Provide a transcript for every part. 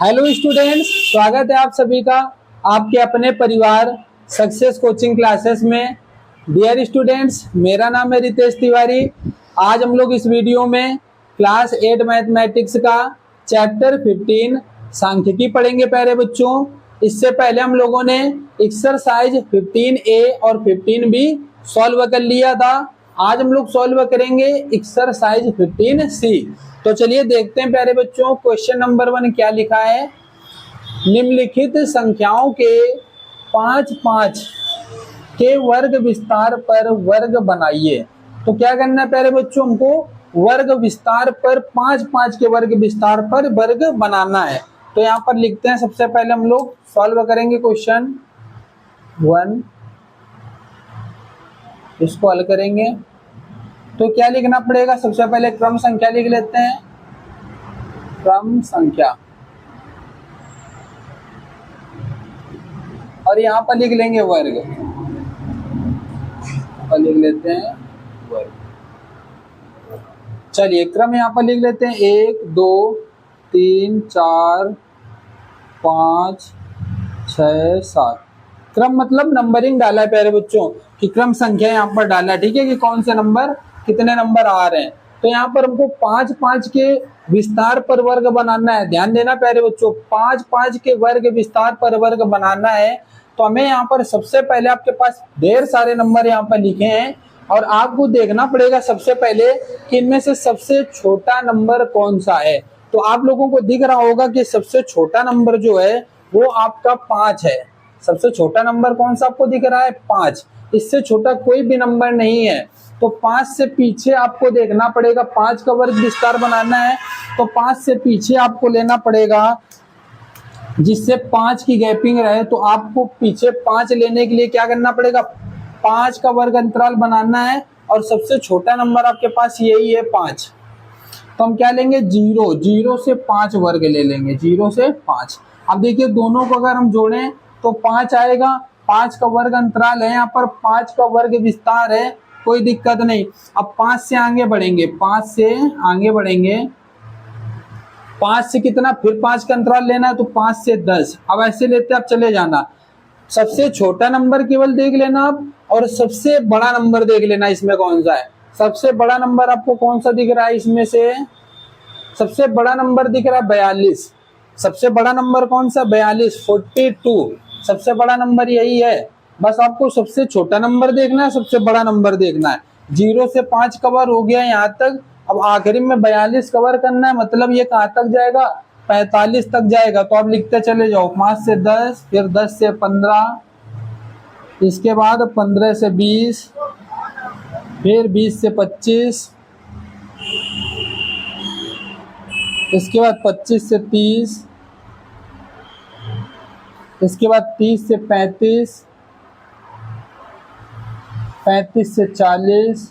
Hello students, स्वागत है आप सभी का आपके अपने परिवार सक्सेस कोचिंग क्लासेस में। डियर स्टूडेंट्स, मेरा नाम है रितेश तिवारी। आज हम लोग इस वीडियो में क्लास 8 मैथमेटिक्स का चैप्टर 15 सांख्यिकी पढ़ेंगे प्यारे बच्चों। इससे पहले हम लोगों ने एक्सरसाइज 15A और 15B सॉल्व कर लिया था। आज हम लोग सॉल्व करेंगे एक्सरसाइज 15C। तो चलिए देखते हैं प्यारे बच्चों, क्वेश्चन नंबर 1 क्या लिखा है। निम्नलिखित संख्याओं के 5-5 के वर्ग विस्तार पर वर्ग बनाइए। तो क्या करना है प्यारे बच्चों, हमको वर्ग विस्तार पर 5-5 के वर्ग विस्तार पर वर्ग बनाना है। तो यहाँ पर लिखते हैं, सबसे पहले हम लोग सॉल्व करेंगे क्वेश्चन 1, इसको हल करेंगे। तो क्या लिखना पड़ेगा, सबसे पहले क्रम संख्या लिख लेते हैं, क्रम संख्या, और यहाँ पर लिख लेंगे वर्ग, और लिख लेते हैं वर्ग। चलिए क्रम यहाँ पर लिख लेते हैं 1 2 3 4 5 6 7। क्रम मतलब नंबरिंग डाला है प्यारे बच्चों, कि क्रम संख्या यहाँ पर डाला, ठीक है, कि कौन से नंबर कितने नंबर आ रहे हैं। तो यहाँ पर हमको 5-5 के विस्तार पर वर्ग बनाना है। ध्यान देना प्यारे बच्चों, 5-5 के वर्ग विस्तार पर वर्ग बनाना है। तो हमें यहाँ पर सबसे पहले, आपके पास ढेर सारे नंबर यहाँ पर लिखे हैं और आपको देखना पड़ेगा सबसे पहले कि इनमें से सबसे छोटा नंबर कौन सा है। तो आप लोगों को दिख रहा होगा कि सबसे छोटा नंबर जो है वो आपका 5 है। सबसे छोटा नंबर कौन सा आपको दिख रहा है, 5। इससे छोटा कोई भी नंबर नहीं है। तो 5 से पीछे आपको देखना पड़ेगा, 5 का वर्ग विस्तार बनाना है तो 5 से पीछे आपको लेना पड़ेगा, जिससे 5 की गैपिंग रहे। तो आपको पीछे 5 लेने के लिए क्या करना पड़ेगा, 5 का वर्ग अंतराल बनाना है और सबसे छोटा नंबर आपके पास यही है 5। तो हम क्या लेंगे, 0 से 5 वर्ग ले लेंगे, 0 से 5। अब देखिए दोनों को अगर हम जोड़ें तो 5 आएगा, 5 का वर्ग अंतराल है, यहाँ पर 5 का वर्ग विस्तार है, कोई दिक्कत नहीं। अब 5 से आगे बढ़ेंगे, 5 से आगे बढ़ेंगे, 5 से कितना, फिर 5 का अंतराल लेना है तो 5 से 10। अब ऐसे लेते आप चले जाना, सबसे छोटा नंबर केवल देख लेना आप, और सबसे बड़ा नंबर देख लेना इसमें कौन सा है। सबसे बड़ा नंबर आपको कौन सा दिख रहा है, इसमें से सबसे बड़ा नंबर दिख रहा है 42। सबसे बड़ा नंबर कौन सा, 42, 42 सबसे बड़ा नंबर यही है। बस आपको सबसे छोटा नंबर देखना है, सबसे बड़ा नंबर देखना है। 0 से 5 कवर हो गया यहाँ तक। अब आखिरी में 42 कवर करना है, मतलब ये कहाँ तक जाएगा, 45 तक जाएगा। तो आप लिखते चले जाओ, 5 से 10, फिर 10 से 15, इसके बाद 15 से 20, फिर 20 से 25, इसके बाद 25 से 30, इसके बाद 30 से 35, 35 से 40,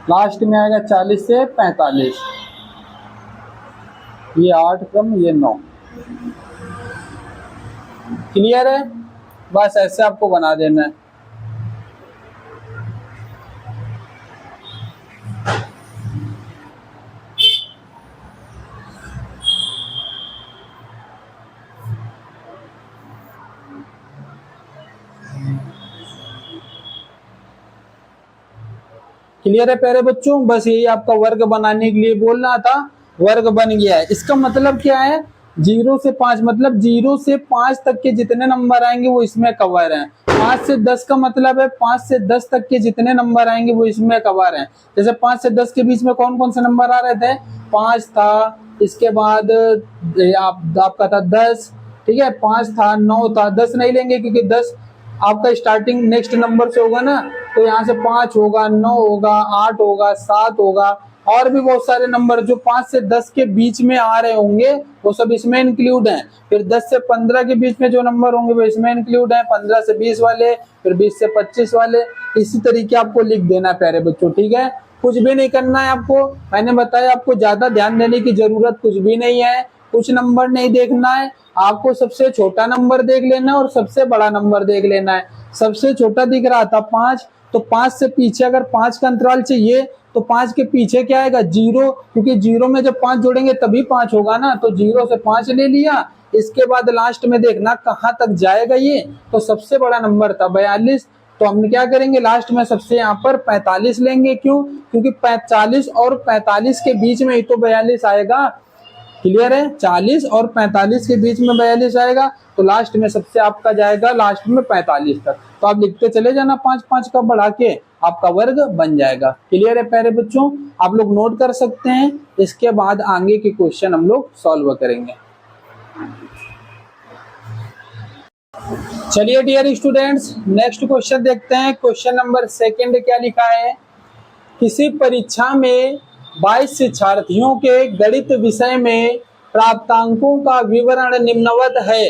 लास्ट में आएगा 40 से 45। ये 8 क्रम, ये 9। क्लियर है, बस ऐसे आपको बना देना है। क्लियर है प्यारे बच्चों, बस यही आपका वर्ग बनाने के लिए बोलना था, वर्ग बन गया है। इसका मतलब क्या है, 0 से 5 मतलब 0 से 5 तक के जितने नंबर आएंगे वो इसमें कवर हैं। 5 से 10 का मतलब है 5 से 10 तक के जितने नंबर आएंगे वो इसमें कवर हैं। जैसे 5 से 10 के बीच में कौन कौन से नंबर आ रहे थे, 5 था, इसके बाद आपका था 10, ठीक है, 5 था, 9 था, 10 नहीं लेंगे क्योंकि 10 आपका स्टार्टिंग नेक्स्ट नंबर से होगा ना। तो यहाँ से 5 होगा, 9 होगा, 8 होगा, 7 होगा, और भी बहुत सारे नंबर जो 5 से 10 के बीच में आ रहे होंगे वो सब इसमें इंक्लूड हैं। फिर 10 से 15 के बीच में जो नंबर होंगे वो इसमें इंक्लूड हैं, 15 से 20 वाले, फिर 20 से 25 वाले। इसी तरीके आपको लिख देना प्यारे बच्चों, ठीक है। कुछ भी नहीं करना है आपको, मैंने बताया आपको ज्यादा ध्यान देने की जरूरत कुछ भी नहीं है, कुछ नंबर नहीं देखना है आपको, सबसे छोटा नंबर देख लेना है और सबसे बड़ा नंबर देख लेना है। सबसे छोटा दिख रहा था 5, तो 5 से पीछे अगर 5 का अंतराल चाहिए तो 5 के पीछे क्या आएगा 0, क्योंकि 0 में जब 5 जोड़ेंगे तभी 5 होगा ना, तो 0 से 5 ले लिया। इसके बाद लास्ट में देखना कहाँ तक जाएगा ये, तो सबसे बड़ा नंबर था 42, तो हम क्या करेंगे लास्ट में सबसे यहाँ पर 45 लेंगे। क्यों? क्योंकि 45 और 45 के बीच में ही तो 42 आएगा। क्लियर है? 40 और 45 के बीच में 42 आएगा, तो लास्ट में सबसे आपका जाएगा लास्ट में 45 तक। तो आप लिखते चले जाना 5 5 का बढ़ा के आपका वर्ग बन जाएगा। क्लियर है प्यारे बच्चों? आप लोग नोट कर सकते हैं। इसके बाद आगे के क्वेश्चन हम लोग सॉल्व करेंगे। चलिए डियर स्टूडेंट्स, नेक्स्ट क्वेश्चन देखते हैं। क्वेश्चन नंबर 2 क्या लिखा है? किसी परीक्षा में 22 शिक्षार्थियों के गणित विषय में प्राप्तांकों का विवरण निम्नवत है।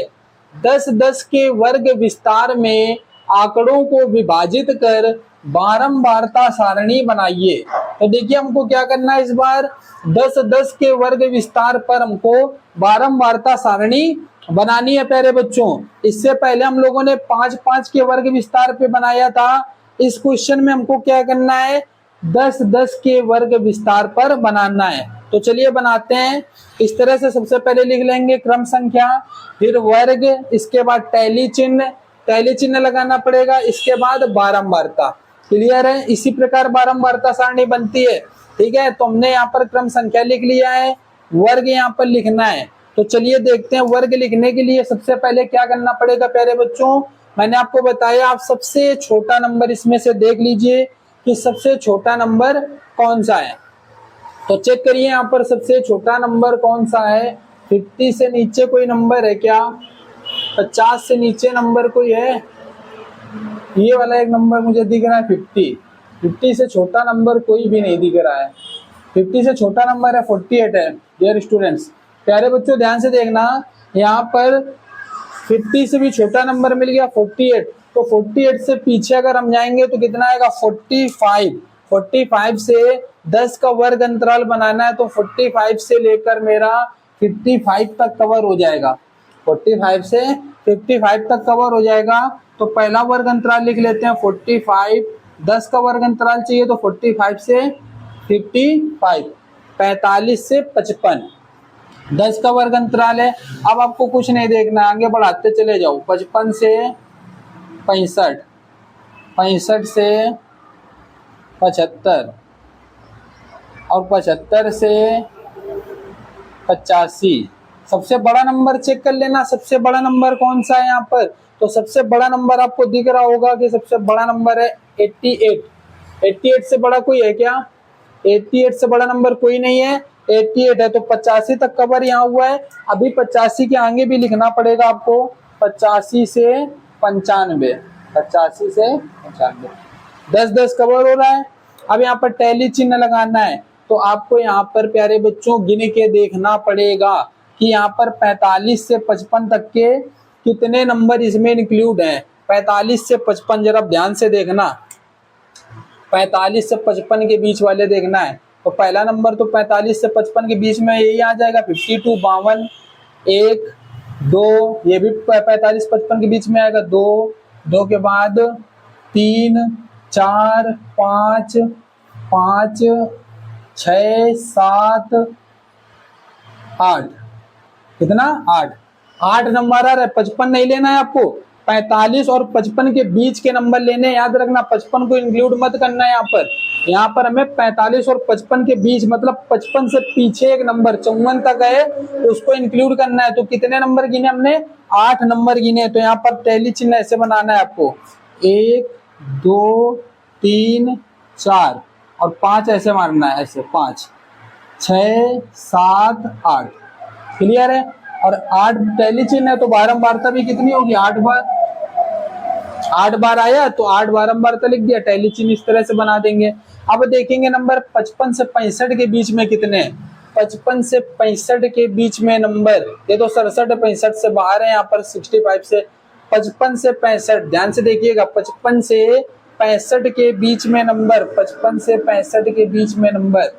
10-10 के वर्ग विस्तार में आंकड़ों को विभाजित कर बारंबारता सारणी बनाइए। तो देखिए हमको क्या करना है इस बार, 10-10 के वर्ग विस्तार पर हमको बारंबारता सारणी बनानी है प्यारे बच्चों। इससे पहले हम लोगों ने 5-5 के वर्ग विस्तार पे बनाया था। इस क्वेश्चन में हमको क्या करना है, 10-10 के वर्ग विस्तार पर बनाना है। तो चलिए बनाते हैं। इस तरह से सबसे पहले लिख लेंगे क्रम संख्या, फिर वर्ग, इसके बाद टैली चिन्ह लगाना पड़ेगा, इसके बाद बारंबारता। क्लियर है? इसी प्रकार बारंबारता सारणी बनती है। ठीक है, तो हमने यहाँ पर क्रम संख्या लिख लिया है, वर्ग यहाँ पर लिखना है। तो चलिए देखते हैं वर्ग लिखने के लिए सबसे पहले क्या करना पड़ेगा प्यारे बच्चों। मैंने आपको बताया आप सबसे छोटा नंबर इसमें से देख लीजिए कि सबसे छोटा नंबर कौन सा है। तो चेक करिए यहाँ पर सबसे छोटा नंबर कौन सा है। 50 से नीचे कोई नंबर है क्या? 50 से नीचे नंबर कोई है? ये वाला एक नंबर मुझे दिख रहा है 50। 50 से छोटा नंबर कोई भी नहीं दिख रहा है। 50 से छोटा नंबर है 48 है। डियर स्टूडेंट्स, प्यारे बच्चों ध्यान से देखना, यहाँ पर 50 से भी छोटा नंबर मिल गया 48। तो 48 से पीछे अगर हम जाएंगे तो कितना आएगा 45। 45 से 10 का वर्ग अंतराल बनाना है, तो 45 से लेकर मेरा 55 तक कवर हो जाएगा। 45 से 55 तक कवर हो जाएगा। तो पहला वर्ग अंतराल लिख लेते हैं 45। 10 का वर्ग अंतराल चाहिए तो 45 से 55, 45 से 55, 10 का वर्ग अंतराल है। अब आपको कुछ नहीं देखना, आगे बढ़ाते चले जाओ। 55 से 65, 65 से 75 और 75 से 85। सबसे बड़ा नंबर चेक कर लेना, सबसे बड़ा नंबर कौन सा है यहाँ पर। तो सबसे बड़ा नंबर आपको दिख रहा होगा कि सबसे बड़ा नंबर है 88। 88 से बड़ा कोई है क्या? 88 से बड़ा नंबर कोई नहीं है, 88 है। तो 85 तक कवर यहाँ हुआ है। अभी 85 के आगे भी लिखना पड़ेगा आपको, 85 से 95, 85 से 95, 10-10 कवर हो रहा है। अब यहाँ पर टैली चिन्ह लगाना है, तो आपको यहाँ पर प्यारे बच्चों गिन के देखना पड़ेगा कि यहाँ पर 45 से 55 तक के कितने नंबर इसमें इंक्लूड हैं। 45 से 55 जरा ध्यान से देखना, 45 से 55 के बीच वाले देखना है। तो पहला नंबर तो 45 से 55 के बीच में यही आ जाएगा 52, 52, 1, 2, ये भी 45-55 के बीच में आएगा। 2 के बाद 3, 4, 5, 5, 6, 7, 8, कितना 8 नंबर आ रहा है। 55 नहीं लेना है आपको, 45 और 55 के बीच के नंबर लेने। याद रखना 55 को इंक्लूड मत करना है यहाँ पर हमें 45 और 55 के बीच, मतलब 55 से पीछे एक नंबर 54 तक है, उसको इंक्लूड करना है। तो कितने नंबर गिने हमने? 8 नंबर गिने। तो यहाँ पर टैली चिन्ह ऐसे बनाना है आपको, 1, 2, 3, 4 और 5 ऐसे मारना है, ऐसे 5, 6, 7, 8। क्लियर है? और 8 टैली चिन्ह है तो बारंबारता भी कितनी होगी? 8 बार। 8 बार आया तो 8 बारंबारता लिख दिया, टैली चिन्ह इस तरह से बना देंगे। अब देखेंगे नंबर 55 से 65 के बीच में कितने। 55 से 65 के बीच में नंबर, ये तो 67 65 से बाहर है, यहाँ पर 65 से 55 से 65। ध्यान से देखिएगा, 55 से 65 के बीच में नंबर, 55 से 65 के बीच में नंबर,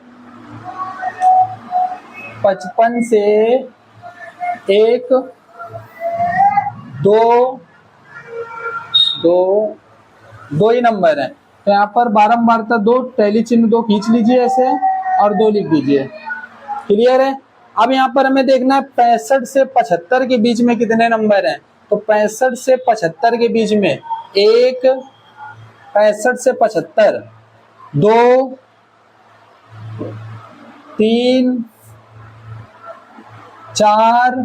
55 से 1, 2 ही नंबर है। तो यहाँ पर बारंबारता 2, टैली चिन्ह 2 खींच लीजिए ऐसे और 2 लिख दीजिए। क्लियर है। अब यहाँ पर हमें देखना है 65 से 75 के बीच में कितने नंबर हैं। तो 65 से 75 के बीच में 1, 65 से 75, 2, 3, 4,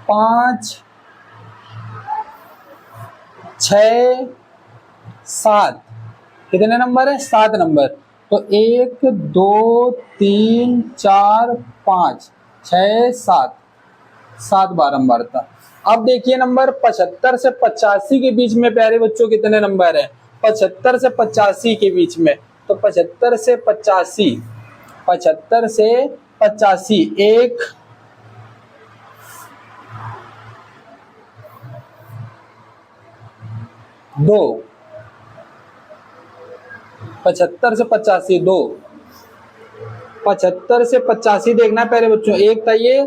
5, 6, 7, कितने नंबर है? 7 नंबर। तो 1, 2, 3, 4, 5, 6, 7, 7 बारंबारता। अब देखिए नंबर 75 से 85 के बीच में प्यारे बच्चों कितने नंबर है? 75 से 85 के बीच में, तो 75 से 85, 75 से 85, 1, 2, 75 से 85, 2, 75 से 85 देखना है प्यारे बच्चों। एक था ये,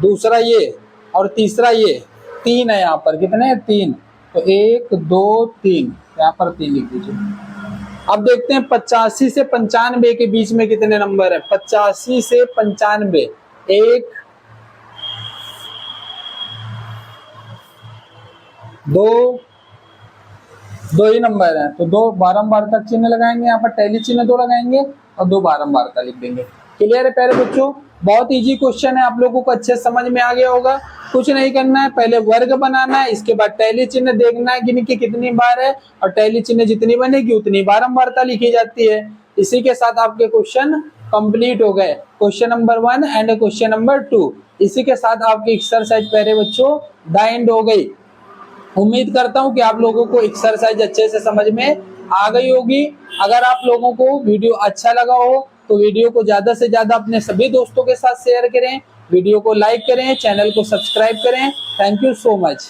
दूसरा ये और तीसरा ये, 3 है यहाँ पर। कितने हैं? 3। तो 1, 2, 3, यहाँ पर 3 लिख दीजिए। अब देखते हैं 85 से 95 के बीच में कितने नंबर है। 85 से 95, 1, 2, 2 ही नंबर है। तो 2 बारंबारता चिन्ह लगाएंगे, यहाँ पर टैली चिन्ह 2 लगाएंगे और 2 बारंबारता लिख देंगे। क्लियर है प्यारे बच्चों। बहुत इजी क्वेश्चन है, आप लोगों को अच्छे समझ में आ गया होगा। कुछ नहीं करना है, पहले वर्ग बनाना है, इसके बाद टैली चिन्ह देखना है कि कितनी बार है, और टैली चिन्ह जितनी बनेगी उतनी बारंबारता लिखी जाती है। इसी के साथ आपके क्वेश्चन कंप्लीट हो गए, question number 1 and question number 2। इसी के साथ आपकी एक्सरसाइज प्यारे बच्चों द एंड हो गई। उम्मीद करता हूं कि आप लोगों को एक्सरसाइज अच्छे से समझ में आ गई होगी। अगर आप लोगों को वीडियो अच्छा लगा हो तो वीडियो को ज्यादा से ज्यादा अपने सभी दोस्तों के साथ शेयर करें, वीडियो को लाइक करें, चैनल को सब्सक्राइब करें। Thank you so much.